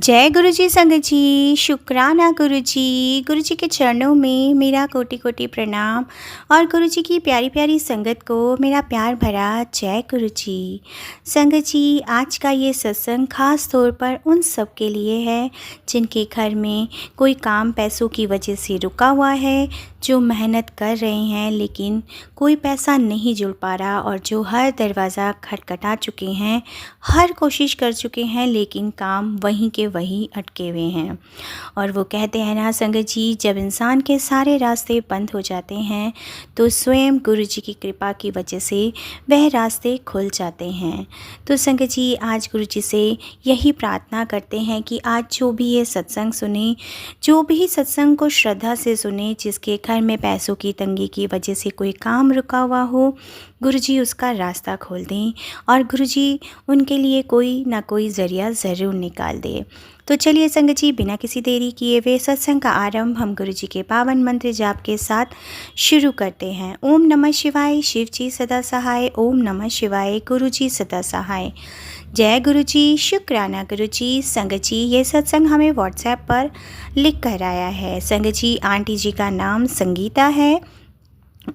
जय गुरु जी संगत जी, शुक्राना गुरु जी के चरणों में मेरा कोटि कोटि प्रणाम। और गुरु जी की प्यारी प्यारी संगत को मेरा प्यार भरा जय गुरु जी। संगत जी, आज का ये सत्संग खास तौर पर उन सब के लिए है जिनके घर में कोई काम पैसों की वजह से रुका हुआ है, जो मेहनत कर रहे हैं लेकिन कोई पैसा नहीं जुड़ पा रहा, और जो हर दरवाज़ा खटखटा चुके हैं, हर कोशिश कर चुके हैं लेकिन काम वहीं के वहीं अटके हुए हैं। और वो कहते हैं ना संगत जी, जब इंसान के सारे रास्ते बंद हो जाते हैं तो स्वयं गुरु जी की कृपा की वजह से वह रास्ते खुल जाते हैं। तो संगत जी, आज गुरु जी से यही प्रार्थना करते हैं कि आज जो भी ये सत्संग सुने, जो भी सत्संग को श्रद्धा से सुने, जिसके घर में पैसों की तंगी की वजह से कोई काम रुका हुआ हो, गुरु जी उसका रास्ता खोल दें और गुरु जी उनके लिए कोई ना कोई ज़रिया ज़रूर निकाल दे। तो चलिए संगत जी, बिना किसी देरी किए हुए सत्संग का आरंभ हम गुरु जी के पावन मंत्र जाप के साथ शुरू करते हैं। ओम नमः शिवाय, शिव जी सदा सहाय। ओम नमः शिवाय, गुरु जी सदा सहाय। जय गुरु जी, शुक्राना गुरु जी। संगत जी, ये सत्संग हमें व्हाट्सएप पर लिख कर आया है। संगत जी, आंटी जी का नाम संगीता है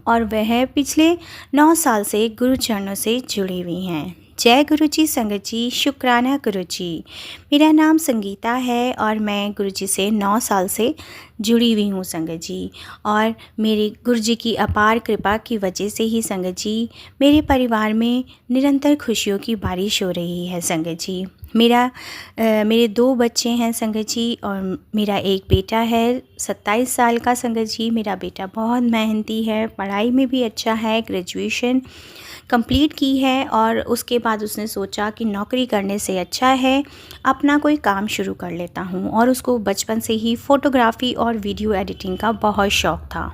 और वह पिछले 9 साल से गुरु चरणों से जुड़ी हुई हैं। जय गुरु जी संगत जी, शुक्राना गुरु जी। मेरा नाम संगीता है और मैं गुरु जी से 9 साल से जुड़ी हुई हूँ संगत जी। और मेरे गुरु जी की अपार कृपा की वजह से ही संगत जी मेरे परिवार में निरंतर खुशियों की बारिश हो रही है संगत जी। मेरे 2 बच्चे हैं संगत जी और मेरा एक बेटा है 27 साल का संगत जी। मेरा बेटा बहुत मेहनती है, पढ़ाई में भी अच्छा है, ग्रेजुएशन कंप्लीट की है और उसके बाद उसने सोचा कि नौकरी करने से अच्छा है अपना कोई काम शुरू कर लेता हूँ। और उसको बचपन से ही फ़ोटोग्राफ़ी और वीडियो एडिटिंग का बहुत शौक़ था।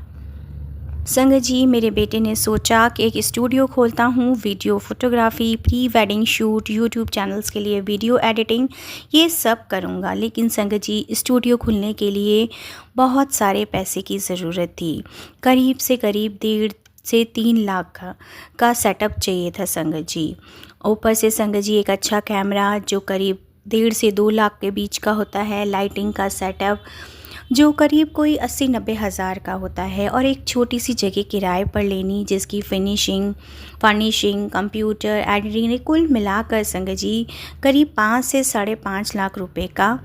संगत जी, मेरे बेटे ने सोचा कि एक स्टूडियो खोलता हूँ, video photography, pre wedding shoot, YouTube channels के लिए वीडियो एडिटिंग, ये सब करूँगा। लेकिन संगत जी, स्टूडियो खुलने के लिए बहुत सारे पैसे की ज़रूरत थी। करीब से करीब 1.5 से 3 लाख का सेटअप चाहिए था संगत जी। ऊपर से संगत जी एक अच्छा कैमरा जो करीब 1.5 से 2 लाख के बीच का होता है, लाइटिंग का सेटअप जो करीब कोई 80-90 हज़ार का होता है, और एक छोटी सी जगह किराए पर लेनी जिसकी फिनिशिंग, फर्निशिंग, कंप्यूटर, एडिटिंग कुल मिलाकर संगत जी करीब 5 से 5.5 लाख रुपए का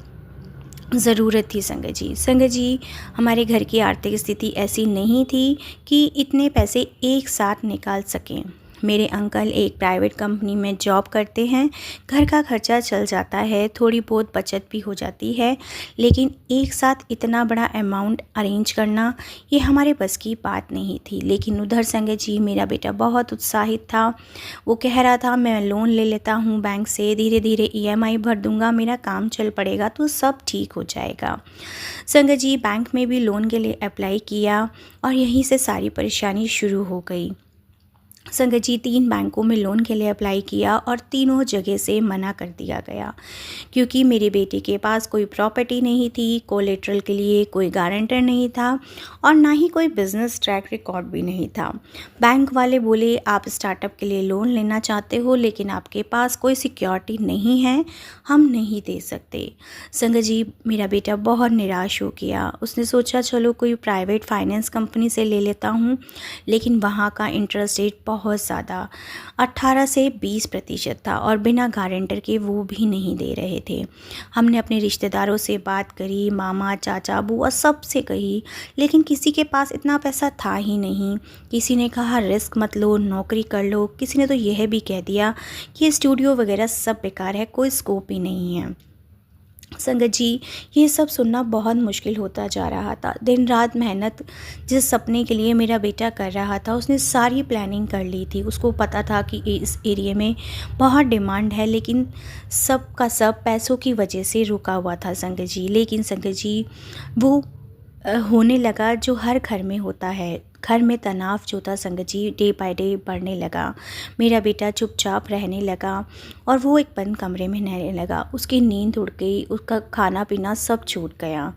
ज़रूरत थी संगत जी। संगत जी, हमारे घर की आर्थिक स्थिति ऐसी नहीं थी कि इतने पैसे एक साथ निकाल सकें। मेरे अंकल एक प्राइवेट कंपनी में जॉब करते हैं, घर का खर्चा चल जाता है, थोड़ी बहुत बचत भी हो जाती है, लेकिन एक साथ इतना बड़ा अमाउंट अरेंज करना ये हमारे बस की बात नहीं थी। लेकिन उधर संगत जी मेरा बेटा बहुत उत्साहित था। वो कह रहा था मैं लोन ले लेता हूँ बैंक से, धीरे धीरे EMI भर दूँगा, मेरा काम चल पड़ेगा तो सब ठीक हो जाएगा। संगत जी, बैंक में भी लोन के लिए अप्लाई किया और यहीं से सारी परेशानी शुरू हो गई। संगत जी, 3 बैंकों में लोन के लिए अप्लाई किया और तीनों जगह से मना कर दिया गया, क्योंकि मेरे बेटे के पास कोई प्रॉपर्टी नहीं थी, कोलेटरल के लिए कोई गारंटर नहीं था और ना ही कोई बिजनेस ट्रैक रिकॉर्ड भी नहीं था। बैंक वाले बोले आप स्टार्टअप के लिए लोन लेना चाहते हो लेकिन आपके पास कोई सिक्योरिटी नहीं है, हम नहीं दे सकते। संगत जी, मेरा बेटा बहुत निराश हो गया। उसने सोचा चलो कोई प्राइवेट फाइनेंस कंपनी से ले लेता हूँ, लेकिन वहाँ का इंटरेस्ट रेट बहुत ज़्यादा 18 से 20% था और बिना गारंटर के वो भी नहीं दे रहे थे। हमने अपने रिश्तेदारों से बात करी, मामा, चाचा, बुआ सबसे कही, लेकिन किसी के पास इतना पैसा था ही नहीं। किसी ने कहा रिस्क मत लो, नौकरी कर लो, किसी ने तो यह भी कह दिया कि स्टूडियो वगैरह सब बेकार है, कोई स्कोप ही नहीं है। संगत जी, ये सब सुनना बहुत मुश्किल होता जा रहा था। दिन रात मेहनत जिस सपने के लिए मेरा बेटा कर रहा था, उसने सारी प्लानिंग कर ली थी। उसको पता था कि इस एरिया में बहुत डिमांड है, लेकिन सब का सब पैसों की वजह से रुका हुआ था संगत जी। लेकिन संगत जी, वो होने लगा जो हर घर में होता है। घर में तनाव जो था संगत जी डे बाय डे बढ़ने लगा। मेरा बेटा चुपचाप रहने लगा और वो एक बंद कमरे में रहने लगा। उसकी नींद उड़ गई, उसका खाना पीना सब छूट गया।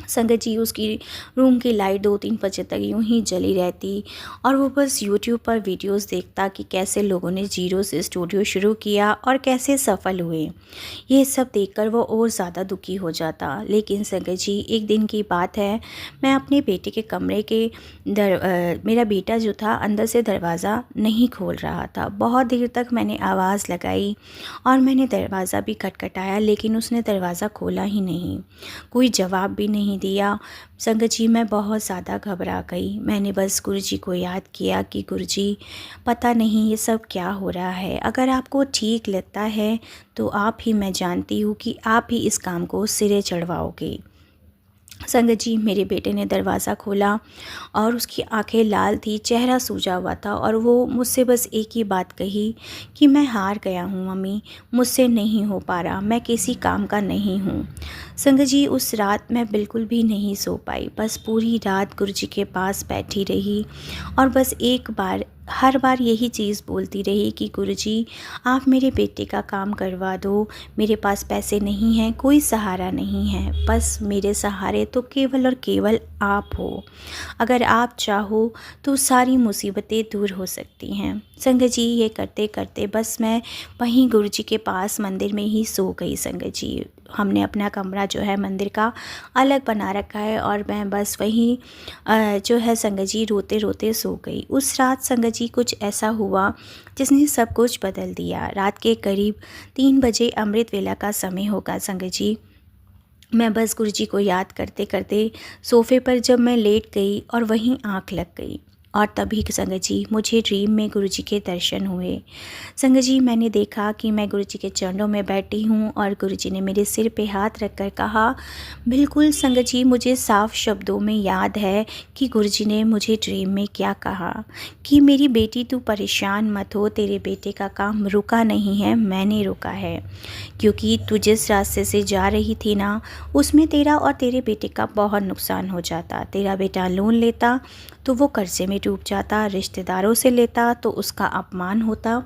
संगत जी उसकी रूम की लाइट 2-3 बजे तक यूं ही जली रहती और वो बस यूट्यूब पर वीडियोस देखता कि कैसे लोगों ने जीरो से स्टूडियो शुरू किया और कैसे सफल हुए। ये सब देखकर वो और ज़्यादा दुखी हो जाता। लेकिन संगत जी एक दिन की बात है, मैं अपने बेटे के कमरे के मेरा बेटा जो था अंदर से दरवाज़ा नहीं खोल रहा था। बहुत देर तक मैंने आवाज़ लगाई और मैंने दरवाज़ा भी खटखटाया, लेकिन उसने दरवाज़ा खोला ही नहीं, कोई जवाब भी नहीं दिया। संगत जी मैं बहुत ज़्यादा घबरा गई। मैंने बस गुरुजी को याद किया कि गुरुजी पता नहीं ये सब क्या हो रहा है, अगर आपको ठीक लगता है तो आप ही, मैं जानती हूँ कि आप ही इस काम को सिरे चढ़वाओगे। संगत जी मेरे बेटे ने दरवाज़ा खोला और उसकी आंखें लाल थी, चेहरा सूजा हुआ था और वो मुझसे बस एक ही बात कही कि मैं हार गया हूँ मम्मी, मुझसे नहीं हो पा रहा, मैं किसी काम का नहीं हूँ। संगत जी उस रात मैं बिल्कुल भी नहीं सो पाई, बस पूरी रात गुरुजी के पास बैठी रही और बस हर बार यही चीज़ बोलती रही कि गुरुजी आप मेरे बेटे का काम करवा दो, मेरे पास पैसे नहीं हैं, कोई सहारा नहीं है, बस मेरे सहारे तो केवल और केवल आप हो। अगर आप चाहो तो सारी मुसीबतें दूर हो सकती हैं। संगत जी ये करते करते बस मैं वहीं गुरुजी के पास मंदिर में ही सो गई। संगत जी हमने अपना कमरा जो है मंदिर का अलग बना रखा है और मैं बस वहीं जो है संगत जी रोते रोते सो गई। उस रात संगत जी कुछ ऐसा हुआ जिसने सब कुछ बदल दिया। रात के करीब 3 बजे अमृत वेला का समय होगा संगत जी। मैं बस गुरुजी को याद करते करते सोफ़े पर जब मैं लेट गई और वहीं आँख लग गई और तभी संगत जी मुझे ड्रीम में गुरुजी के दर्शन हुए। संगत जी मैंने देखा कि मैं गुरुजी के चरणों में बैठी हूँ और गुरुजी ने मेरे सिर पे हाथ रखकर कहा, बिल्कुल संगत जी मुझे साफ शब्दों में याद है कि गुरुजी ने मुझे ड्रीम में क्या कहा कि मेरी बेटी तू परेशान मत हो, तेरे बेटे का काम रुका नहीं है, मैंने रोका है, क्योंकि तू जिस रास्ते से जा रही थी ना उसमें तेरा और तेरे बेटे का बहुत नुकसान हो जाता। तेरा बेटा लोन लेता तो वो कर्जे में डूब जाता, रिश्तेदारों से लेता तो उसका अपमान होता,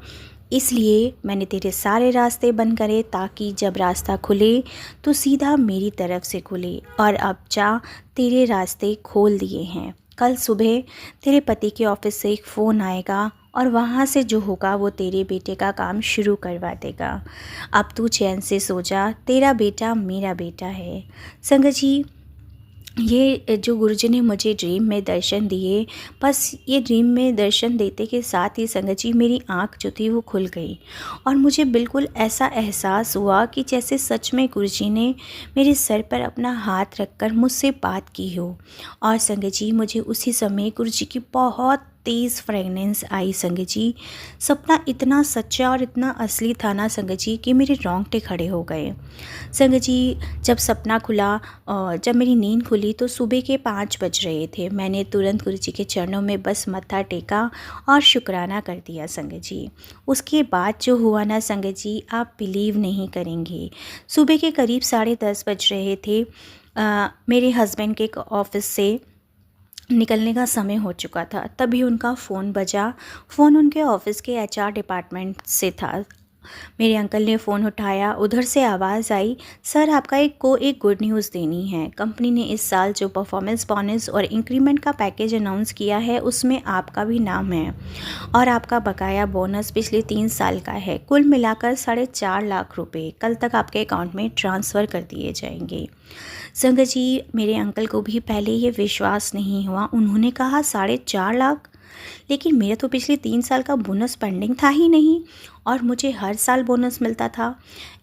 इसलिए मैंने तेरे सारे रास्ते बंद करे ताकि जब रास्ता खुले तो सीधा मेरी तरफ से खुले। और अब जा, तेरे रास्ते खोल दिए हैं। कल सुबह तेरे पति के ऑफिस से एक फ़ोन आएगा और वहाँ से जो होगा वो तेरे बेटे का काम शुरू करवा देगा। अब तू चैन से सो जा, तेरा बेटा मेरा बेटा है। संगत जी ये जो गुरुजी ने मुझे ड्रीम में दर्शन दिए, बस ये ड्रीम में दर्शन देते के साथ ही संगत जी मेरी आँख जो थी वो खुल गई और मुझे बिल्कुल ऐसा एहसास हुआ कि जैसे सच में गुरुजी ने मेरे सर पर अपना हाथ रखकर मुझसे बात की हो। और संगत जी मुझे उसी समय गुरुजी की बहुत तेज़ फ्रेगनेंस आई। संगत जी सपना इतना सच्चा और इतना असली था ना संगत जी कि मेरे रोंगटे खड़े हो गए। संगत जी जब सपना खुला और जब मेरी नींद खुली तो सुबह के 5 बज रहे थे। मैंने तुरंत गुरुजी के चरणों में बस मत्था टेका और शुक्राना कर दिया संगत जी। उसके बाद जो हुआ ना संगत जी आप बिलीव नहीं करेंगे। सुबह के करीब 10:30 बज रहे थे। मेरे हस्बैंड के ऑफिस से निकलने का समय हो चुका था, तभी उनका फ़ोन बजा। फ़ोन उनके ऑफ़िस के एचआर डिपार्टमेंट से था। मेरे अंकल ने फ़ोन उठाया, उधर से आवाज़ आई, सर आपका एक गुड न्यूज़ देनी है। कंपनी ने इस साल जो परफॉर्मेंस बोनस और इंक्रीमेंट का पैकेज अनाउंस किया है उसमें आपका भी नाम है और आपका बकाया बोनस पिछले 3 साल का है। कुल मिलाकर 4.5 लाख रुपए कल तक आपके अकाउंट में ट्रांसफ़र कर दिए जाएंगे। संगत जी मेरे अंकल को भी पहले ये विश्वास नहीं हुआ। उन्होंने कहा 4.5 लाख, लेकिन मेरा तो पिछले 3 साल का बोनस पेंडिंग था ही नहीं और मुझे हर साल बोनस मिलता था।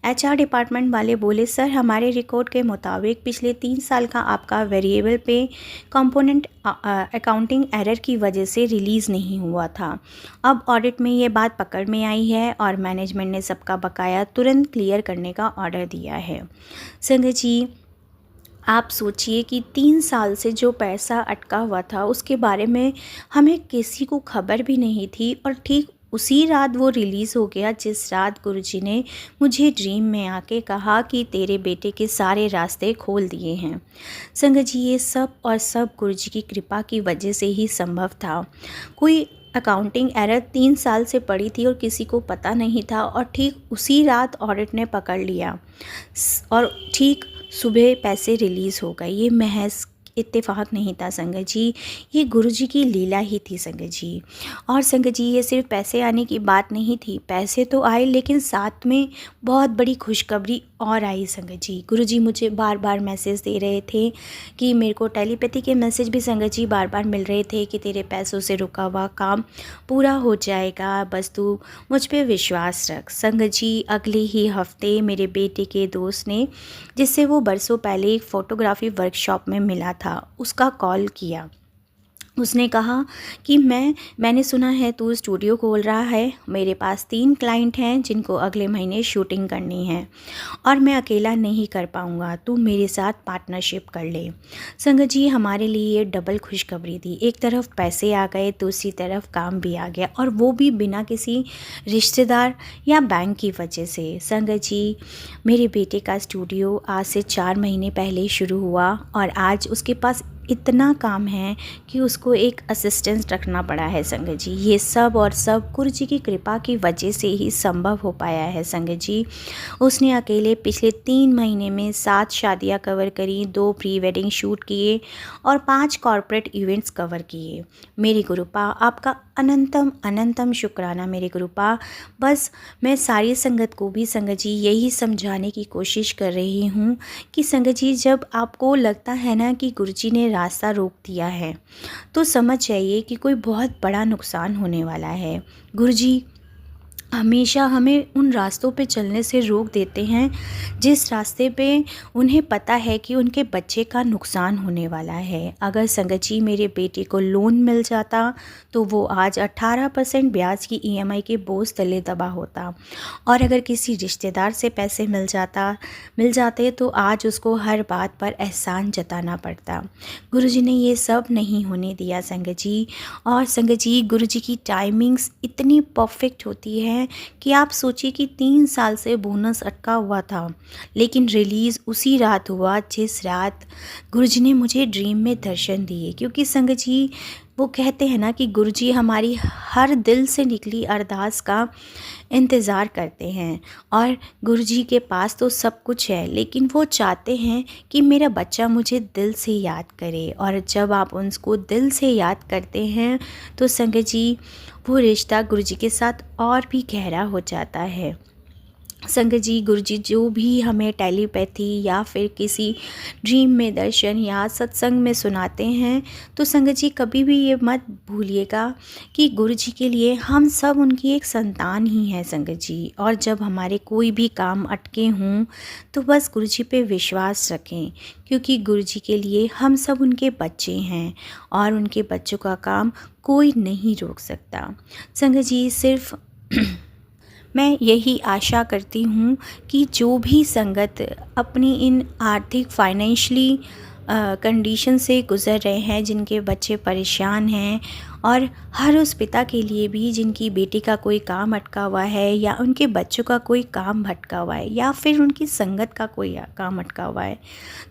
एचआर डिपार्टमेंट वाले बोले, सर हमारे रिकॉर्ड के मुताबिक पिछले 3 साल का आपका वेरिएबल पे कंपोनेंट अकाउंटिंग एरर की वजह से रिलीज़ नहीं हुआ था। अब ऑडिट में ये बात पकड़ में आई है और मैनेजमेंट ने सबका बकाया तुरंत क्लियर करने का ऑर्डर दिया है। संगत जी आप सोचिए कि 3 साल से जो पैसा अटका हुआ था उसके बारे में हमें किसी को खबर भी नहीं थी और ठीक उसी रात वो रिलीज़ हो गया जिस रात गुरुजी ने मुझे ड्रीम में आके कहा कि तेरे बेटे के सारे रास्ते खोल दिए हैं। संगत जी ये सब और सब गुरुजी की कृपा की वजह से ही संभव था। कोई अकाउंटिंग एरर 3 साल से पड़ी थी और किसी को पता नहीं था और ठीक उसी रात ऑडिट ने पकड़ लिया और ठीक सुबह पैसे रिलीज़ हो गए। ये महज़ इत्तेफ़ाक नहीं था संगत जी, ये गुरुजी की लीला ही थी संगत जी। और संगत जी, ये सिर्फ़ पैसे आने की बात नहीं थी, पैसे तो आए लेकिन साथ में बहुत बड़ी खुशखबरी और आई संगत जी। गुरुजी मुझे बार-बार मैसेज दे रहे थे कि मेरे को टेलीपैथी के मैसेज भी संगत जी बार-बार मिल रहे थे कि तेरे पैसों से रुका हुआ काम पूरा हो जाएगा, बस तू मुझ पे विश्वास रख। संगत जी, अगले ही हफ़्ते मेरे बेटे के दोस्त ने, जिससे वो बरसों पहले एक फ़ोटोग्राफ़ी वर्कशॉप में मिला था, उसका कॉल किया। उसने कहा कि मैंने सुना है तू स्टूडियो खोल रहा है, मेरे पास 3 क्लाइंट हैं जिनको अगले महीने शूटिंग करनी है और मैं अकेला नहीं कर पाऊँगा, तू मेरे साथ पार्टनरशिप कर ले। संगत जी, हमारे लिए ये डबल खुशखबरी थी। एक तरफ पैसे आ गए, दूसरी तरफ काम भी आ गया, और वो भी बिना किसी रिश्तेदार या बैंक की वजह से। संगत जी, मेरे बेटे का स्टूडियो आज से 4 महीने पहले शुरू हुआ और आज उसके पास इतना काम है कि उसको एक असिस्टेंट रखना पड़ा है संगत जी। ये सब और सब गुरु जी की कृपा की वजह से ही संभव हो पाया है संगत जी। उसने अकेले पिछले 3 महीने में 7 शादियां कवर करी, 2 प्री वेडिंग शूट किए और 5 कॉर्पोरेट इवेंट्स कवर किए। मेरे गुरुपा, आपका अनंतम अनंतम शुक्राना मेरे गुरुपा। बस मैं सारी संगत को भी संगत जी यही समझाने की कोशिश कर रही हूँ कि संगत जी, जब आपको लगता है ना कि गुरुजी ने रास्ता रोक दिया है, तो समझ जाइए कि कोई बहुत बड़ा नुकसान होने वाला है। गुरुजी हमेशा हमें उन रास्तों पे चलने से रोक देते हैं जिस रास्ते पे उन्हें पता है कि उनके बच्चे का नुकसान होने वाला है। अगर संगत जी मेरे बेटे को लोन मिल जाता तो वो आज 18% ब्याज की ईएमआई के बोझ तले दबा होता, और अगर किसी रिश्तेदार से पैसे मिल जाते तो आज उसको हर बात पर एहसान जताना पड़ता। गुरुजी ने ये सब नहीं होने दिया संगत जी। और संगत जी, गुरुजी की टाइमिंग्स इतनी परफेक्ट होती है कि आप सोचिए कि 3 साल से बोनस अटका हुआ था, लेकिन रिलीज़ उसी रात हुआ जिस रात गुरुजी ने मुझे ड्रीम में दर्शन दिए। क्योंकि संगत जी, वो कहते हैं ना कि गुरुजी हमारी हर दिल से निकली अरदास का इंतज़ार करते हैं, और गुरुजी के पास तो सब कुछ है, लेकिन वो चाहते हैं कि मेरा बच्चा मुझे दिल से याद करे। और जब आप उनको दिल से याद करते हैं तो संगत जी, वो रिश्ता गुरुजी के साथ और भी गहरा हो जाता है। संगत जी, गुरुजी जो भी हमें टेलीपैथी या फिर किसी ड्रीम में दर्शन या सत्संग में सुनाते हैं, तो संगत जी कभी भी ये मत भूलिएगा कि गुरुजी के लिए हम सब उनकी एक संतान ही हैं संगत जी। और जब हमारे कोई भी काम अटके हों तो बस गुरुजी पे विश्वास रखें, क्योंकि गुरुजी के लिए हम सब उनके बच्चे हैं और उनके बच्चों का काम कोई नहीं रोक सकता। संगत जी, सिर्फ मैं यही आशा करती हूँ कि जो भी संगत अपनी इन आर्थिक फाइनेंशियली कंडीशन से गुज़र रहे हैं, जिनके बच्चे परेशान हैं, और हर उस पिता के लिए भी जिनकी बेटी का कोई काम अटका हुआ है या उनके बच्चों का कोई काम भटका हुआ है या फिर उनकी संगत का कोई काम अटका हुआ है,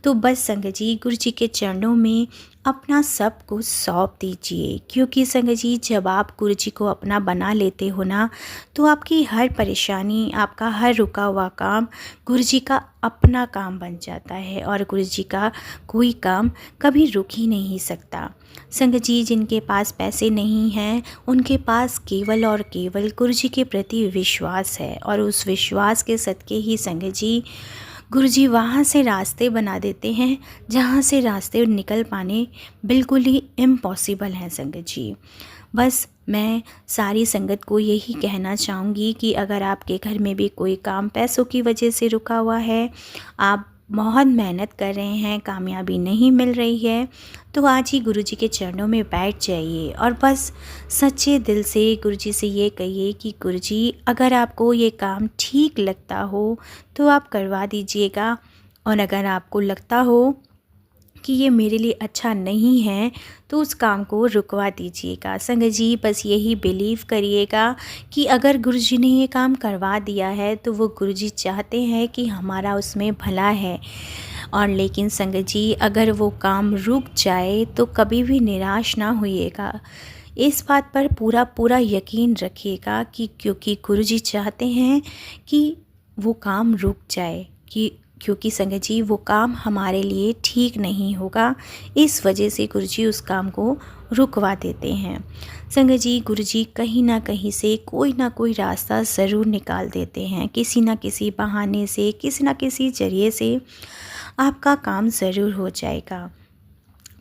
तो बस संगत जी गुरुजी के चरणों में अपना सब कुछ सौंप दीजिए। क्योंकि संगत जी, जब आप गुरुजी को अपना बना लेते हो ना, तो आपकी हर परेशानी, आपका हर रुका हुआ काम गुरुजी का अपना काम बन जाता है, और गुरुजी का कोई काम कभी रुक ही नहीं सकता। संगत जी, जिनके पास पैसे नहीं हैं, उनके पास केवल और केवल गुरुजी के प्रति विश्वास है, और उस विश्वास के सदके ही संगत जी गुरुजी वहाँ से रास्ते बना देते हैं जहाँ से रास्ते निकल पाने बिल्कुल ही इम्पॉसिबल हैं संगत जी। बस मैं सारी संगत को यही कहना चाहूँगी कि अगर आपके घर में भी कोई काम पैसों की वजह से रुका हुआ है, आप बहुत मेहनत कर रहे हैं, कामयाबी नहीं मिल रही है, तो आज ही गुरुजी के चरणों में बैठ जाइए और बस सच्चे दिल से गुरुजी से ये कहिए कि गुरुजी, अगर आपको ये काम ठीक लगता हो तो आप करवा दीजिएगा, और अगर आपको लगता हो कि ये मेरे लिए अच्छा नहीं है तो उस काम को रुकवा दीजिएगा। संगत जी, बस यही बिलीव करिएगा कि अगर गुरुजी ने ये काम करवा दिया है तो वो गुरुजी चाहते हैं कि हमारा उसमें भला है। और लेकिन संगत जी, अगर वो काम रुक जाए तो कभी भी निराश ना होइएगा। इस बात पर पूरा पूरा यकीन रखिएगा कि क्योंकि गुरुजी चाहते हैं कि वो काम रुक जाए, कि क्योंकि संगत जी वो काम हमारे लिए ठीक नहीं होगा, इस वजह से गुरुजी उस काम को रुकवा देते हैं। संगत जी गुरुजी कहीं ना कहीं से कोई ना कोई रास्ता ज़रूर निकाल देते हैं, किसी ना किसी बहाने से, किसी ना किसी जरिए से आपका काम ज़रूर हो जाएगा।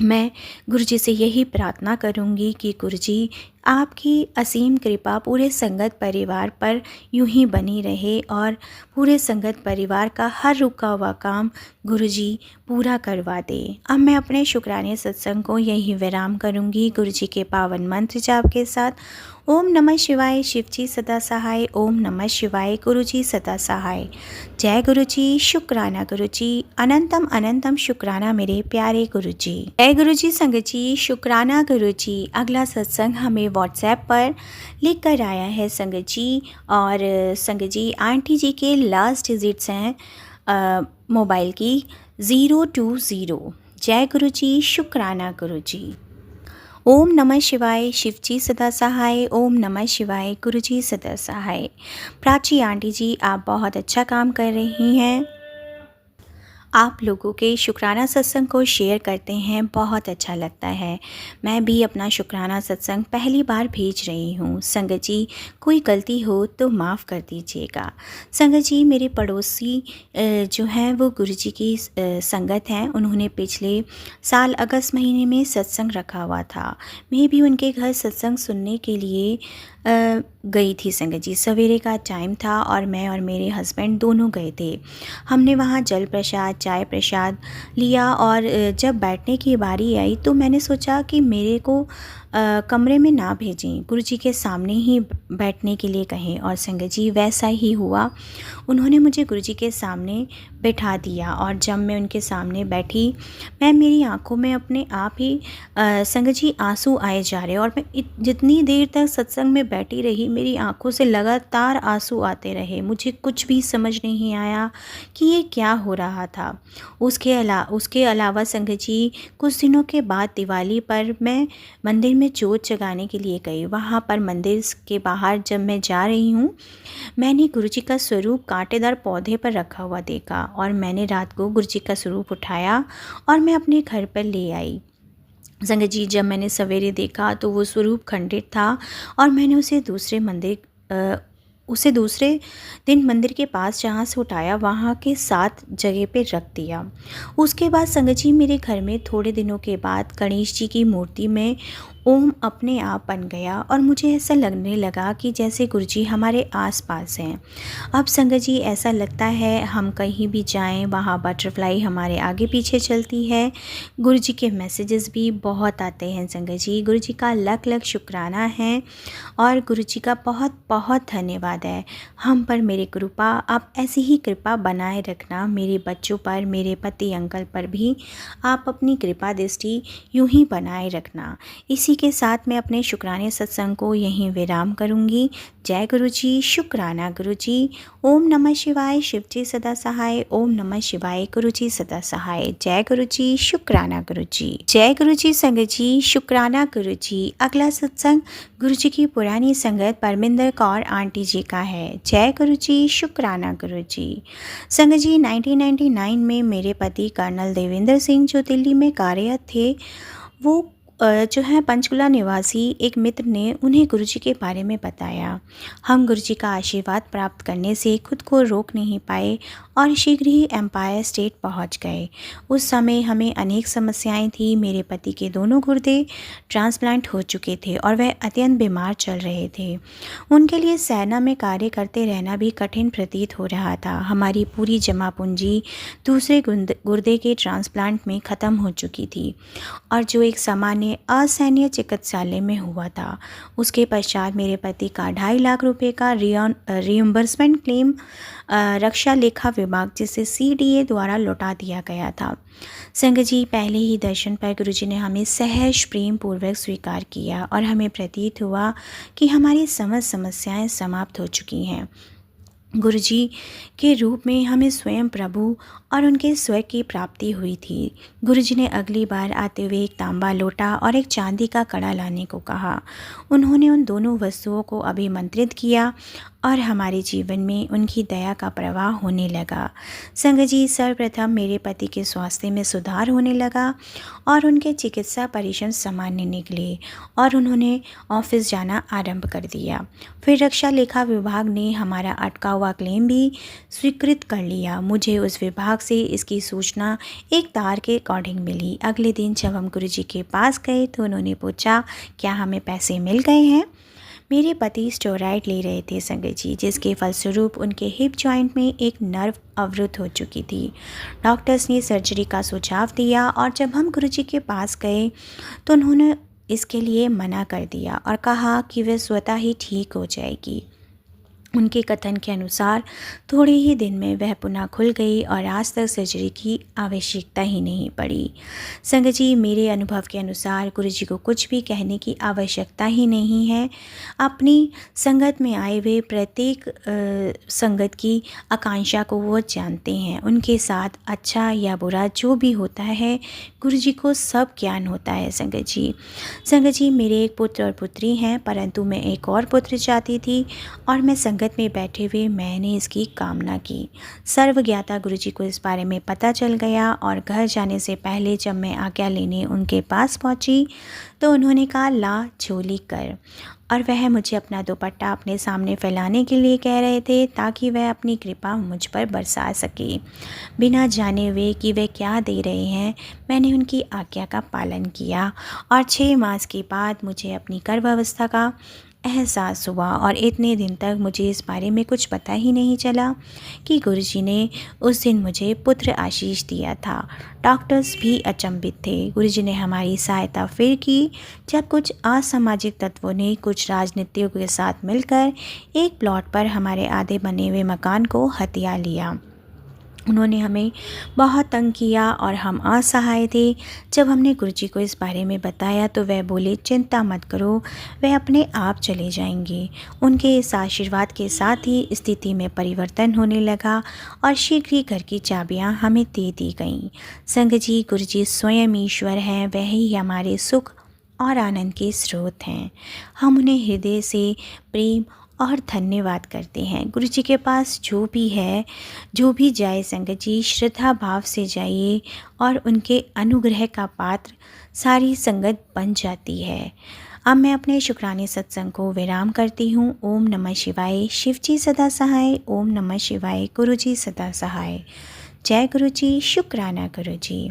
मैं गुरुजी से यही प्रार्थना करूंगी कि गुरुजी आपकी असीम कृपा पूरे संगत परिवार पर यूं ही बनी रहे और पूरे संगत परिवार का हर रुका हुआ काम गुरुजी पूरा करवा दे। अब मैं अपने शुक्राने सत्संग को यही विराम करूंगी गुरुजी के पावन मंत्र जाप के साथ। ओम नमः शिवाय, शिवजी सदा सहाय। ओम नमः शिवाय, गुरुजी सदा सहाय। जय गुरुजी, शुक्राना गुरुजी, अनंतम अनंतम शुक्राना मेरे प्यारे गुरुजी। जय गुरुजी संगत जी, शुक्राना गुरुजी। अगला सत्संग हमें व्हाट्सएप पर लिख कर आया है संगत जी, और संगत जी आंटी जी के लास्ट डिजिट्स हैं मोबाइल की 020। जय गुरुजी, शुक्राना गुरुजी। ओम नमः शिवाय, शिवजी सदा सहाय। ओम नमः शिवाय, गुरुजी सदा सहाय। प्राची आंटी जी आप बहुत अच्छा काम कर रही हैं, आप लोगों के शुक्राना सत्संग को शेयर करते हैं, बहुत अच्छा लगता है। मैं भी अपना शुक्राना सत्संग पहली बार भेज रही हूँ। संगत जी कोई गलती हो तो माफ़ कर दीजिएगा। संगत जी मेरे पड़ोसी जो हैं वो गुरुजी की संगत हैं, उन्होंने पिछले साल अगस्त महीने में सत्संग रखा हुआ था। मैं भी उनके घर सत्संग सुनने के लिए गई थी संगत जी। सवेरे का टाइम था और मैं और मेरे हस्बैंड दोनों गए थे। हमने वहाँ जल प्रसाद, चाय प्रसाद लिया और जब बैठने की बारी आई तो मैंने सोचा कि मेरे को कमरे में ना भेजें, गुरुजी के सामने ही बैठने के लिए कहें, और संगत जी वैसा ही हुआ। उन्होंने मुझे गुरुजी के सामने बैठा दिया और जब मैं उनके सामने बैठी, मेरी आंखों में अपने आप ही संगत जी आंसू आए जा रहे, और मैं जितनी देर तक सत्संग में बैठी रही मेरी आंखों से लगातार आंसू आते रहे। मुझे कुछ भी समझ नहीं आया कि ये क्या हो रहा था। उसके अलावा संगत जी कुछ दिनों के बाद दिवाली पर मैं मंदिर में जोत जगाने के लिए गई। वहाँ पर मंदिर के बाहर जब मैं जा रही हूँ, मैंने गुरुजी का स्वरूप कांटेदार पौधे पर रखा हुआ देखा और मैंने रात को गुरुजी का स्वरूप उठाया और मैं अपने घर पर ले आई। संगत जी जब मैंने सवेरे देखा तो वो स्वरूप खंडित था और मैंने उसे दूसरे दिन मंदिर के पास जहाँ से उठाया वहाँ के 7 जगह पे रख दिया। उसके बाद संगत जी मेरे घर में थोड़े दिनों के बाद गणेश जी की मूर्ति में ओम अपने आप बन गया और मुझे ऐसा लगने लगा कि जैसे गुरुजी हमारे आसपास हैं। अब संगत जी ऐसा लगता है हम कहीं भी जाएं वहाँ बटरफ्लाई हमारे आगे पीछे चलती है। गुरुजी के मैसेजेस भी बहुत आते हैं संगत जी। गुरुजी का लख लख शुक्राना है और गुरुजी का बहुत बहुत धन्यवाद है। हम पर मेरी कृपा, आप ऐसी ही कृपा बनाए रखना। मेरे बच्चों पर, मेरे पति अंकल पर भी आप अपनी कृपा दृष्टि यूं ही बनाए रखना। इसी के साथ मैं अपने शुक्राने सत्संग को यहीं विराम करूंगी। जय गुरुजी, शुक्राना गुरुजी। ओम नमः शिवाय, शिवजी सदा सहाय। ओम नमः शिवाय, गुरुजी सदा सहाय। जय गुरुजी, शुक्राना गुरुजी। जय गुरुजी संगत जी, शुक्राना गुरुजी। अगला सत्संग गुरुजी की पुरानी संगत परमिंदर कौर आंटी जी का है। जय गुरुजी, शुक्राना गुरुजी। संगत जी 1999 में मेरे पति कर्नल देवेंद्र सिंह जो दिल्ली में कार्यरत थे, वो जो है पंचकुला निवासी एक मित्र ने उन्हें गुरुजी के बारे में बताया। हम गुरुजी का आशीर्वाद प्राप्त करने से खुद को रोक नहीं पाए और शीघ्र ही एम्पायर स्टेट पहुंच गए। उस समय हमें अनेक समस्याएं थी। मेरे पति के दोनों गुर्दे ट्रांसप्लांट हो चुके थे और वह अत्यंत बीमार चल रहे थे। उनके लिए सेना में कार्य करते रहना भी कठिन प्रतीत हो रहा था। हमारी पूरी जमा पूंजी दूसरे गुर्दे के ट्रांसप्लांट में ख़त्म हो चुकी थी और जो एक सामान्य असैन्य चिकित्सालय में हुआ था। उसके पश्चात मेरे पति का 2.5 लाख रुपए का रियम्बर्समेंट क्लेम रक्षा लेखा विभाग जिसे CDA द्वारा लौटा दिया गया था। संगत जी पहले ही दर्शन पर गुरुजी ने हमें सहज प्रेम पूर्वक स्वीकार किया और हमें प्रतीत हुआ कि हमारी समस्त समस्याएं समाप्त हो चुकी हैं। गुरुजी के रूप में हमें स्वयं प्रभु और उनके स्वर्ग की प्राप्ति हुई थी। गुरुजी ने अगली बार आते हुए एक तांबा लोटा और एक चांदी का कड़ा लाने को कहा। उन्होंने उन दोनों वस्तुओं को अभिमंत्रित किया और हमारे जीवन में उनकी दया का प्रवाह होने लगा। संगत जी, सर्वप्रथम मेरे पति के स्वास्थ्य में सुधार होने लगा और उनके चिकित्सा परीक्षण सामान्य निकले और उन्होंने ऑफिस जाना आरंभ कर दिया। फिर रक्षा लेखा विभाग ने हमारा अटका हुआ क्लेम भी स्वीकृत कर लिया। मुझे उस विभाग से इसकी सूचना एक तार के अकॉर्डिंग मिली। अगले दिन जब हम गुरुजी के पास गए तो उन्होंने पूछा, क्या हमें पैसे मिल गए हैं? मेरे पति स्टेरॉइड ले रहे थे संगत जी, जिसके फलस्वरूप उनके हिप जॉइंट में एक नर्व अवरुद्ध हो चुकी थी। डॉक्टर्स ने सर्जरी का सुझाव दिया और जब हम गुरुजी के पास गए तो उन्होंने इसके लिए मना कर दिया और कहा कि वह स्वतः ही ठीक हो जाएगी। उनके कथन के अनुसार थोड़े ही दिन में वह पुनः खुल गई और आज तक सर्जरी की आवश्यकता ही नहीं पड़ी। संगत जी, मेरे अनुभव के अनुसार गुरुजी को कुछ भी कहने की आवश्यकता ही नहीं है। अपनी संगत में आए हुए प्रत्येक संगत की आकांक्षा को वो जानते हैं। उनके साथ अच्छा या बुरा जो भी होता है, गुरुजी को सब ज्ञान होता है। संगत जी, मेरे एक पुत्र और पुत्री हैं, परंतु मैं एक और पुत्र चाहती थी और मैं संगत में बैठे हुए मैंने इसकी कामना की। सर्वज्ञाता गुरुजी को इस बारे में पता चल गया और घर जाने से पहले जब मैं आज्ञा लेने उनके पास पहुंची तो उन्होंने कहा, ला झोली कर। और वह मुझे अपना दुपट्टा अपने सामने फैलाने के लिए कह रहे थे ताकि वह अपनी कृपा मुझ पर बरसा सके। बिना जाने हुए कि वे क्या दे रहे हैं, मैंने उनकी आज्ञा का पालन किया और 6 मास के बाद मुझे अपनी गर्भावस्था का एहसास हुआ और इतने दिन तक मुझे इस बारे में कुछ पता ही नहीं चला कि गुरुजी ने उस दिन मुझे पुत्र आशीष दिया था। डॉक्टर्स भी अचंभित थे। गुरुजी ने हमारी सहायता फिर की जब कुछ असामाजिक तत्वों ने कुछ राजनीतियों के साथ मिलकर एक प्लॉट पर हमारे आधे बने हुए मकान को हथिया लिया। उन्होंने हमें बहुत तंग किया और हम असहाय थे। जब हमने गुरुजी को इस बारे में बताया तो वह बोले, चिंता मत करो, वह अपने आप चले जाएंगे। उनके इस आशीर्वाद के साथ ही स्थिति में परिवर्तन होने लगा और शीघ्र ही घर की चाबियां हमें दे दी गईं। संगत जी, गुरुजी स्वयं ईश्वर हैं, वह ही हमारे सुख और आनंद के स्रोत हैं। हम उन्हें हृदय से प्रेम और धन्यवाद करते हैं। गुरुजी के पास जो भी है, जो भी जाए संगत जी, श्रद्धा भाव से जाइए और उनके अनुग्रह का पात्र सारी संगत बन जाती है। अब मैं अपने शुक्राने सत्संग को विराम करती हूँ। ओम नमः शिवाय। शिवजी सदा सहाय। ओम नमः शिवाय। गुरुजी सदा सहाय। जय गुरुजी। शुक्राना गुरुजी।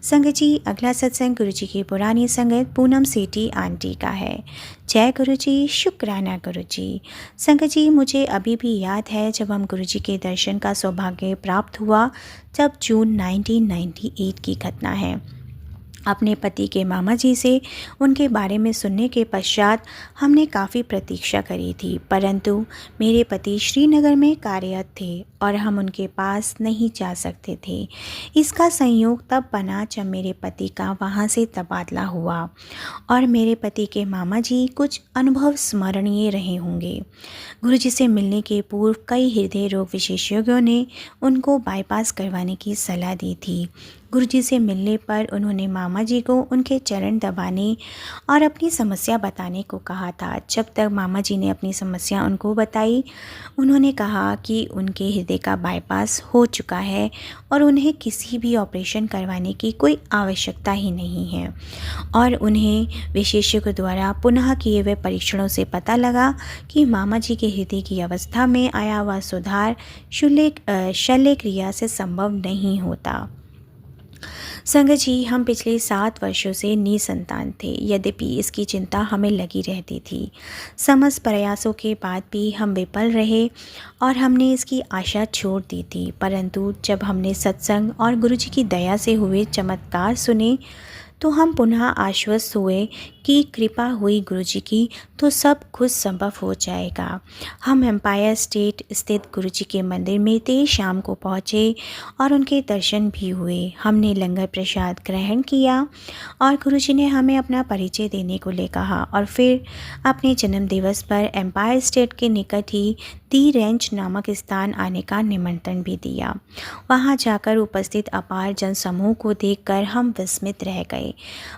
संगत जी, अगला सत्संग गुरुजी की पुरानी संगत पूनम सेठी आंटी का है। जय गुरुजी। शुक्राना गुरुजी। संगत जी, मुझे अभी भी याद है जब हम गुरुजी के दर्शन का सौभाग्य प्राप्त हुआ, जब जून 1998 की घटना है। अपने पति के मामा जी से उनके बारे में सुनने के पश्चात हमने काफ़ी प्रतीक्षा करी थी, परंतु मेरे पति श्रीनगर में कार्यरत थे और हम उनके पास नहीं जा सकते थे। इसका संयोग तब बना जब मेरे पति का वहाँ से तबादला हुआ और मेरे पति के मामा जी कुछ अनुभव स्मरणीय रहे होंगे। गुरुजी से मिलने के पूर्व कई हृदय रोग विशेषज्ञों ने उनको बाईपास करवाने की सलाह दी थी। गुरुजी से मिलने पर उन्होंने मामा जी को उनके चरण दबाने और अपनी समस्या बताने को कहा था। जब तक मामा जी ने अपनी समस्या उनको बताई, उन्होंने कहा कि उनके हृदय का बाईपास हो चुका है और उन्हें किसी भी ऑपरेशन करवाने की कोई आवश्यकता ही नहीं है। और उन्हें विशेषज्ञों द्वारा पुनः किए हुए परीक्षणों से पता लगा कि मामा जी के हृदय की अवस्था में आया हुआ सुधार शल्य क्रिया से संभव नहीं होता। संगत जी, हम पिछले 7 वर्षों से निसंतान थे, यद्यपि इसकी चिंता हमें लगी रहती थी। समस्त प्रयासों के बाद भी हम विफल रहे और हमने इसकी आशा छोड़ दी थी, परंतु जब हमने सत्संग और गुरुजी की दया से हुए चमत्कार सुने तो हम पुनः आश्वस्त हुए कि कृपा हुई गुरुजी की तो सब कुछ संभव हो जाएगा। हम एम्पायर स्टेट स्थित गुरुजी के मंदिर में देर शाम को पहुँचे और उनके दर्शन भी हुए। हमने लंगर प्रसाद ग्रहण किया और गुरुजी ने हमें अपना परिचय देने को ले कहा और फिर अपने जन्म दिवस पर एम्पायर स्टेट के निकट ही दी रेंज नामक स्थान आने का निमंत्रण भी दिया। वहां जाकर उपस्थित अपार जनसमूह को देखकर हम विस्मित रह गए।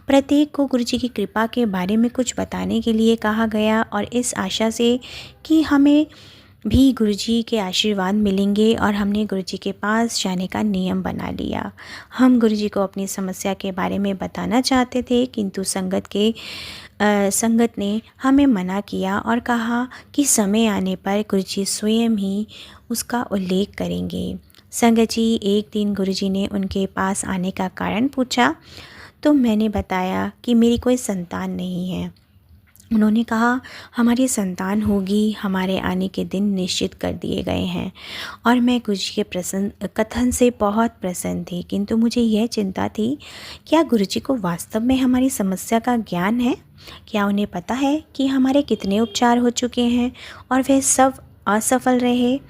प्रत्येक को गुरुजी की कृपा के बारे में कुछ बताने के लिए कहा गया और इस आशा से कि हमें भी गुरुजी के आशीर्वाद मिलेंगे और हमने गुरुजी के पास जाने का नियम बना लिया। हम गुरुजी को अपनी समस्या के बारे में बताना चाहते थे, किंतु संगत ने हमें मना किया और कहा कि समय आने पर गुरुजी स्वयं ही उसका उल्लेख करेंगे। संगत जी, एक दिन गुरुजी ने उनके पास आने का कारण पूछा तो मैंने बताया कि मेरी कोई संतान नहीं है। उन्होंने कहा, हमारी संतान होगी, हमारे आने के दिन निश्चित कर दिए गए हैं। और मैं गुरुजी के कथन से बहुत प्रसन्न थी, किंतु मुझे यह चिंता थी, क्या गुरुजी को वास्तव में हमारी समस्या का ज्ञान है? क्या उन्हें पता है कि हमारे कितने उपचार हो चुके हैं और वह सब असफल रहे?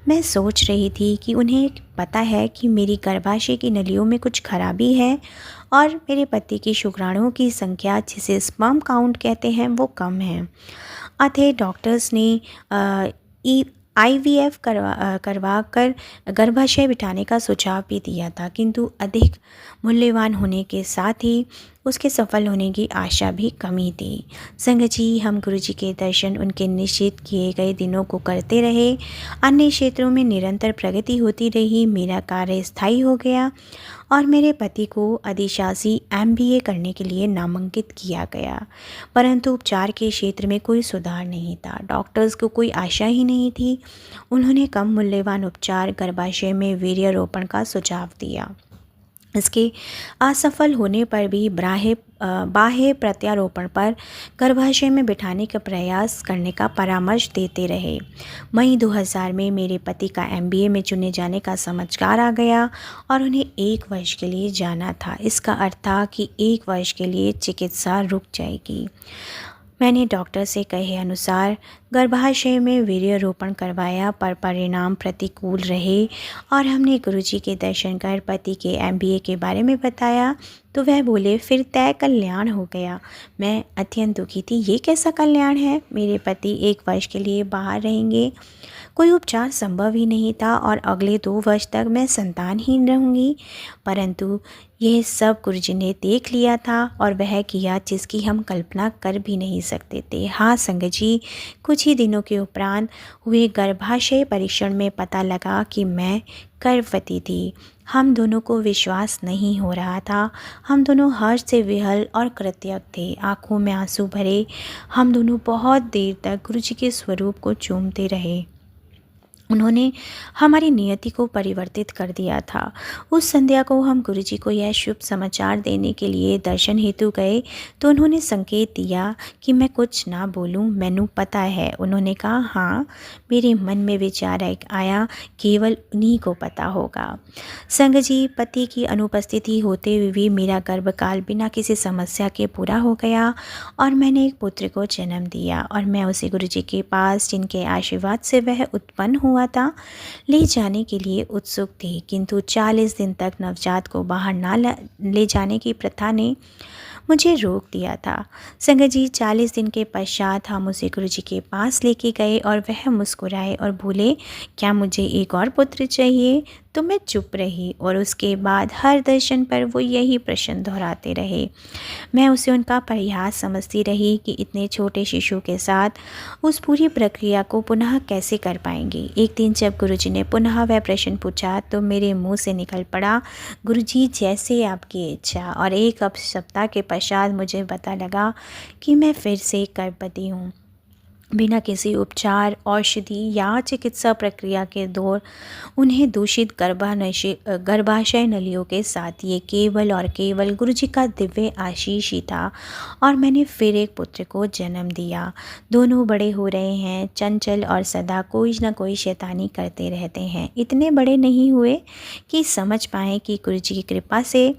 मैं सोच रही थी कि उन्हें पता है कि मेरी गर्भाशय की नलियों में कुछ खराबी है और मेरे पति की शुक्राणुओं की संख्या, जिसे स्पर्म काउंट कहते हैं, वो कम है। अतः डॉक्टर्स ने IVF करवा कर गर्भाशय बिठाने का सुझाव भी दिया था, किंतु अधिक मूल्यवान होने के साथ ही उसके सफल होने की आशा भी कम ही थी। संगत जी, हम गुरुजी के दर्शन उनके निश्चित किए गए दिनों को करते रहे। अन्य क्षेत्रों में निरंतर प्रगति होती रही। मेरा कार्य स्थायी हो गया और मेरे पति को अधिशासी MBA करने के लिए नामांकित किया गया, परंतु उपचार के क्षेत्र में कोई सुधार नहीं था। डॉक्टर्स को कोई आशा ही नहीं थी। उन्होंने कम मूल्यवान उपचार गर्भाशय में वीर्यारोपण का सुझाव दिया। इसके असफल होने पर भी बाह्य प्रत्यारोपण पर गर्भाशय में बिठाने का प्रयास करने का परामर्श देते रहे। मई 2000 में मेरे पति का MBA में चुने जाने का समाचार आ गया और उन्हें 1 वर्ष के लिए जाना था। इसका अर्थ था कि 1 वर्ष के लिए चिकित्सा रुक जाएगी। मैंने डॉक्टर से कहे अनुसार गर्भाशय में वीर्यारोपण करवाया, पर परिणाम प्रतिकूल रहे और हमने गुरुजी के दर्शन कर पति के MBA के बारे में बताया तो वह बोले, फिर तय कल्याण हो गया। मैं अत्यंत दुखी थी। ये कैसा कल्याण है? मेरे पति 1 वर्ष के लिए बाहर रहेंगे, कोई उपचार संभव ही नहीं था और अगले 2 वर्ष तक मैं संतानहीन रहूँगी। परंतु यह सब गुरुजी ने देख लिया था और वह किया जिसकी हम कल्पना कर भी नहीं सकते थे। हाँ संगत जी, कुछ ही दिनों के उपरांत हुए गर्भाशय परीक्षण में पता लगा कि मैं गर्भवती थी। हम दोनों को विश्वास नहीं हो रहा था। हम दोनों हर्ष से विहल और कृतज्ञ थे। आंखों में आंसू भरे हम दोनों बहुत देर तक गुरुजी के स्वरूप को चूमते रहे। उन्होंने हमारी नियति को परिवर्तित कर दिया था। उस संध्या को हम गुरुजी को यह शुभ समाचार देने के लिए दर्शन हेतु गए तो उन्होंने संकेत दिया कि मैं कुछ ना बोलूं, मैनू पता है। उन्होंने कहा, हाँ, मेरे मन में विचार आया, केवल उन्हीं को पता होगा। संगत जी, पति की अनुपस्थिति होते हुए भी मेरा गर्भकाल बिना किसी समस्या के पूरा हो गया और मैंने एक पुत्र को जन्म दिया और मैं उसे गुरुजी के पास, जिनके आशीर्वाद से वह उत्पन्न हुआ था, ले जाने के लिए उत्सुक थी। किंतु 40 दिन तक नवजात को बाहर ना ले जाने की प्रथा ने मुझे रोक दिया था। संगत जी, 40 दिन के पश्चात हम उसे गुरुजी के पास लेके गए और वह मुस्कुराए और बोले, क्या मुझे एक और पुत्र चाहिए? तो मैं चुप रही और उसके बाद हर दर्शन पर वो यही प्रश्न दोहराते रहे। मैं उसे उनका परिहास समझती रही कि इतने छोटे शिशु के साथ उस पूरी प्रक्रिया को पुनः कैसे कर पाएंगे। एक दिन जब गुरुजी ने पुनः वह प्रश्न पूछा तो मेरे मुंह से निकल पड़ा, गुरुजी, जैसे आपकी इच्छा। और एक सप्ताह के पश्चात मुझे पता लगा कि मैं फिर से गर्भवती हूँ। बिना किसी उपचार, औषधि या चिकित्सा प्रक्रिया के दौर उन्हें दूषित गर्भाशय नलियों के साथ ये केवल और केवल गुरुजी का दिव्य आशीष ही था और मैंने फिर एक पुत्र को जन्म दिया। दोनों बड़े हो रहे हैं, चंचल और सदा कोई ना कोई शैतानी करते रहते हैं। इतने बड़े नहीं हुए कि समझ पाएँ कि गुरुजी की कृपा से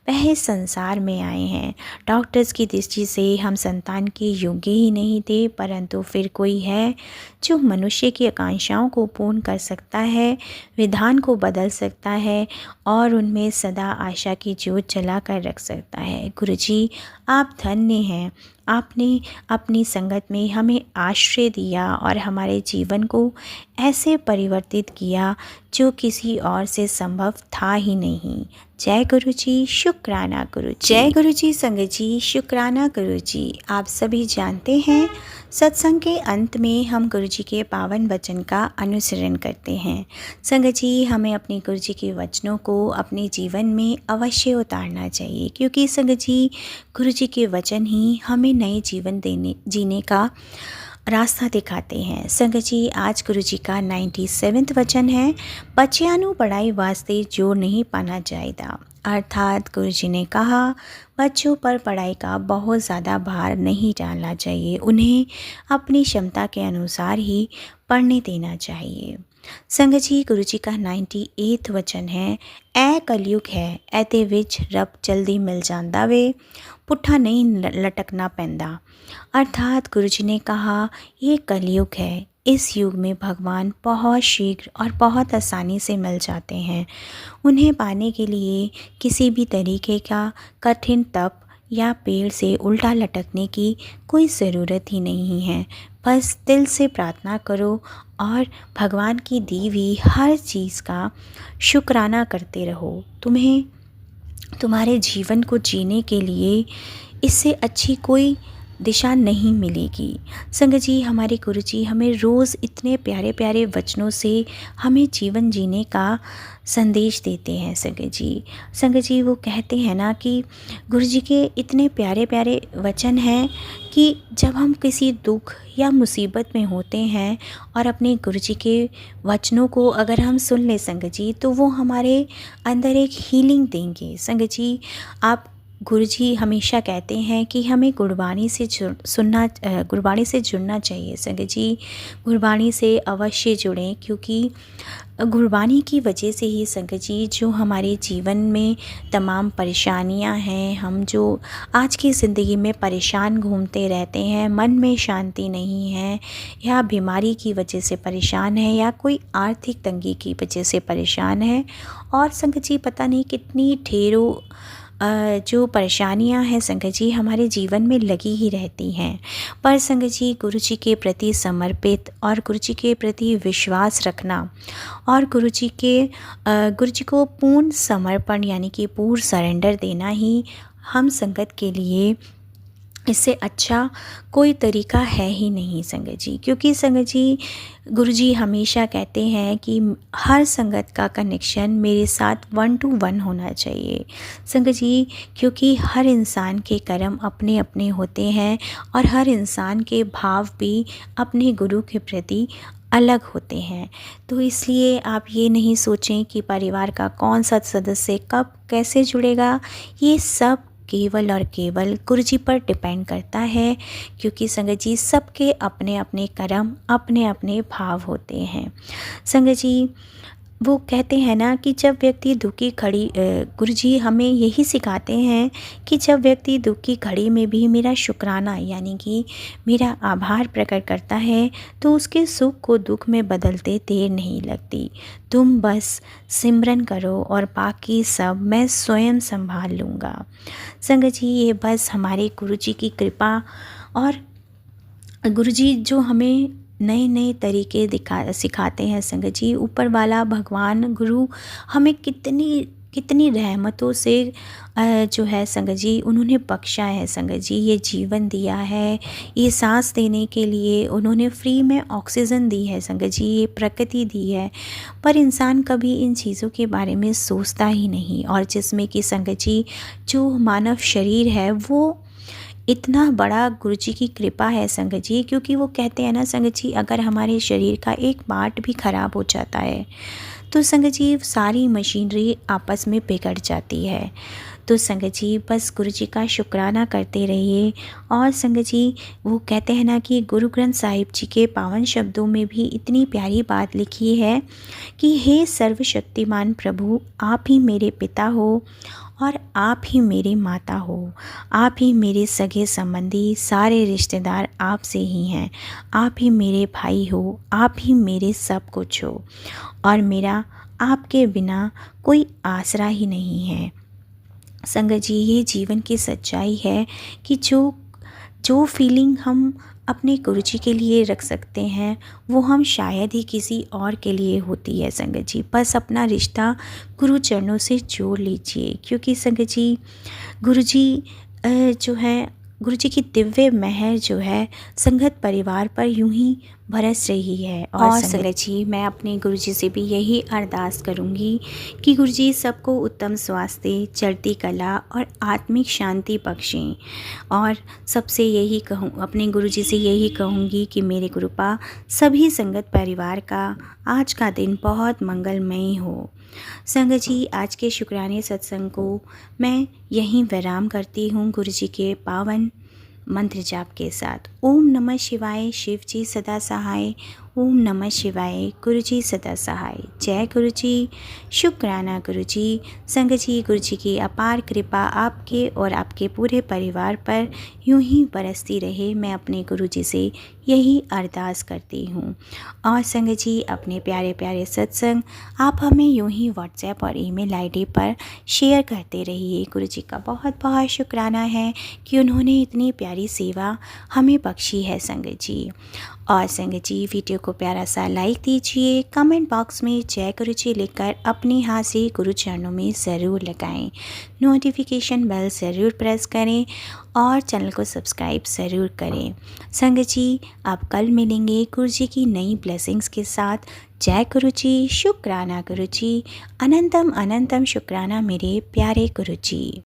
वह संसार में आए हैं। डॉक्टर्स की दृष्टि से हम संतान के योग्य ही नहीं थे, परंतु फिर कोई है जो मनुष्य की आकांक्षाओं को पूर्ण कर सकता है, विधान को बदल सकता है और उनमें सदा आशा की ज्योत जला कर रख सकता है। गुरुजी, आप धन्य हैं। आपने अपनी संगत में हमें आश्रय दिया और हमारे जीवन को ऐसे परिवर्तित किया जो किसी और से संभव था ही नहीं। जय गुरु जी, शुक्राना गुरु जी। जय गुरु जी संगत जी, शुक्राना गुरु जी। आप सभी जानते हैं सत्संग के अंत में हम गुरु जी के पावन वचन का अनुसरण करते हैं। संगत जी, हमें अपने गुरु जी के वचनों को अपने जीवन में अवश्य उतारना चाहिए, क्योंकि संगत जी गुरु जी के वचन ही हमें नए जीवन जीने का रास्ता दिखाते हैं। संगत जी, आज गुरु जी का 97वां वचन है, बच्चियां नू पढ़ाई वास्ते जोर नहीं पाना चाहिए। अर्थात गुरु जी ने कहा, बच्चों पर पढ़ाई का बहुत ज़्यादा भार नहीं डालना चाहिए, उन्हें अपनी क्षमता के अनुसार ही पढ़ने देना चाहिए। संगत जी, गुरु जी का 98वां वचन है, ऐ कलयुग है, ऐते विच रब जल्दी मिल जाता वे, पुट्ठा नहीं लटकना पैंदा। अर्थात गुरु जी ने कहा, ये कलयुग है, इस युग में भगवान बहुत शीघ्र और बहुत आसानी से मिल जाते हैं। उन्हें पाने के लिए किसी भी तरीके का कठिन तप या पेड़ से उल्टा लटकने की कोई ज़रूरत ही नहीं है। बस दिल से प्रार्थना करो और भगवान की दी हुई हर चीज़ का शुक्राना करते रहो। तुम्हें तुम्हारे जीवन को जीने के लिए इससे अच्छी कोई दिशा नहीं मिलेगी। संगत जी, हमारे गुरु जी हमें रोज़ इतने प्यारे प्यारे वचनों से हमें जीवन जीने का संदेश देते हैं। संगत जी वो कहते हैं ना कि गुरु जी के इतने प्यारे प्यारे वचन हैं कि जब हम किसी दुख या मुसीबत में होते हैं और अपने गुरु जी के वचनों को अगर हम सुन लें संगत जी, तो वो हमारे अंदर एक हीलिंग देंगे। संगत जी, आप गुरु जी हमेशा कहते हैं कि हमें गुरबाणी से जुड़ना चाहिए। संगत जी, गुरबाणी से अवश्य जुड़ें, क्योंकि गुरबाणी की वजह से ही संगत जी जो हमारे जीवन में तमाम परेशानियां हैं, हम जो आज की ज़िंदगी में परेशान घूमते रहते हैं, मन में शांति नहीं है, या बीमारी की वजह से परेशान है, या कोई आर्थिक तंगी की वजह से परेशान है, और संगत जी पता नहीं कितनी ढेरों जो परेशानियां हैं संगत जी हमारे जीवन में लगी ही रहती हैं। पर संगत जी, गुरु जी के प्रति समर्पित और गुरु जी के प्रति विश्वास रखना और गुरु जी को पूर्ण समर्पण यानी कि पूर्ण सरेंडर देना ही हम संगत के लिए इससे अच्छा कोई तरीका है ही नहीं संगत जी। क्योंकि संगत जी गुरु जी हमेशा कहते हैं कि हर संगत का कनेक्शन मेरे साथ 1 to 1 होना चाहिए संगत जी, क्योंकि हर इंसान के कर्म अपने अपने होते हैं और हर इंसान के भाव भी अपने गुरु के प्रति अलग होते हैं। तो इसलिए आप ये नहीं सोचें कि परिवार का कौन सा सदस्य कब कैसे जुड़ेगा, ये सब केवल और केवल गुरु जी पर डिपेंड करता है, क्योंकि संगत जी सबके अपने अपने कर्म अपने अपने भाव होते हैं। संगत जी वो कहते हैं ना कि जब व्यक्ति दुख की घड़ी गुरु जी हमें यही सिखाते हैं कि जब व्यक्ति दुख की घड़ी में भी मेरा शुक्राना यानी कि मेरा आभार प्रकट करता है, तो उसके सुख को दुख में बदलते देर नहीं लगती। तुम बस सिमरन करो और बाकी सब मैं स्वयं संभाल लूँगा। संगत जी, ये बस हमारे गुरु जी की कृपा और गुरु जी जो हमें नए नए तरीके सिखाते हैं संगत जी। ऊपर वाला भगवान गुरु हमें कितनी रहमतों से जो है संगत जी उन्होंने बख्शा है संगत जी, ये जीवन दिया है, ये सांस देने के लिए उन्होंने फ्री में ऑक्सीजन दी है संगत जी, ये प्रकृति दी है। पर इंसान कभी इन चीज़ों के बारे में सोचता ही नहीं, और जिसमें कि संगत जी जो मानव शरीर है वो इतना बड़ा गुरु जी की कृपा है संगत जी। क्योंकि वो कहते हैं ना संगत जी, अगर हमारे शरीर का एक पार्ट भी ख़राब हो जाता है तो संगत जी सारी मशीनरी आपस में बिगड़ जाती है। तो संगत जी बस गुरु जी का शुक्राना करते रहिए। और संगत जी वो कहते हैं ना कि गुरु ग्रंथ साहिब जी के पावन शब्दों में भी इतनी प्यारी बात लिखी है कि हे सर्वशक्तिमान प्रभु, आप ही मेरे पिता हो और आप ही मेरी माता हो, आप ही मेरे सगे संबंधी, सारे रिश्तेदार आपसे ही हैं, आप ही मेरे भाई हो, आप ही मेरे सब कुछ हो, और मेरा आपके बिना कोई आसरा ही नहीं है। संगत जी ये जीवन की सच्चाई है कि जो फीलिंग हम अपने गुरु जी के लिए रख सकते हैं वो हम शायद ही किसी और के लिए होती है संगत जी। बस अपना रिश्ता गुरु चरणों से जोड़ लीजिए, क्योंकि संगत जी गुरु जी जो है गुरु जी की दिव्य मेहर जो है संगत परिवार पर यूं ही बरस रही है। और संगत जी मैं अपने गुरु जी से भी यही अरदास करूंगी कि गुरु जी सबको उत्तम स्वास्थ्य, चढ़ती कला और आत्मिक शांति बख्शें। और सबसे यही कहूँ, अपने गुरु जी से यही कहूँगी कि मेरे कृपा सभी संगत परिवार का आज का दिन बहुत मंगलमय हो। संगत जी आज के शुक्राने सत्संग को मैं यहीं विराम करती हूँ गुरु जी के पावन मंत्र जाप के साथ। ओम नमः शिवाय, शिव जी सदा सहाय। ओम नमः शिवाय, गुरु जी सदा सहाय। जय गुरु जी, शुक्राना गुरु जी। संगत जी गुरु जी की अपार कृपा आपके और आपके पूरे परिवार पर यूं ही बरसती रहे, मैं अपने गुरु जी से यही अरदास करती हूँ। और संगत जी अपने प्यारे प्यारे सत्संग आप हमें यूं ही व्हाट्सएप और ईमेल आईडी पर शेयर करते रहिए। गुरु जी का बहुत बहुत शुक्राना है कि उन्होंने इतनी प्यारी सेवा हमें बख्शी है संगत जी। और संगत जी वीडियो को प्यारा सा लाइक दीजिए, कमेंट बॉक्स में जय गुरु जी लिखकर अपने हाथ से गुरु चरणों में ज़रूर लगाएं, नोटिफिकेशन बेल ज़रूर प्रेस करें और चैनल को सब्सक्राइब ज़रूर करें। संगत जी आप कल मिलेंगे गुरु जी की नई ब्लेसिंग्स के साथ। जय गुरु जी, शुक्राना गुरु जी, अनंतम अनंतम शुक्राना मेरे प्यारे गुरु जी।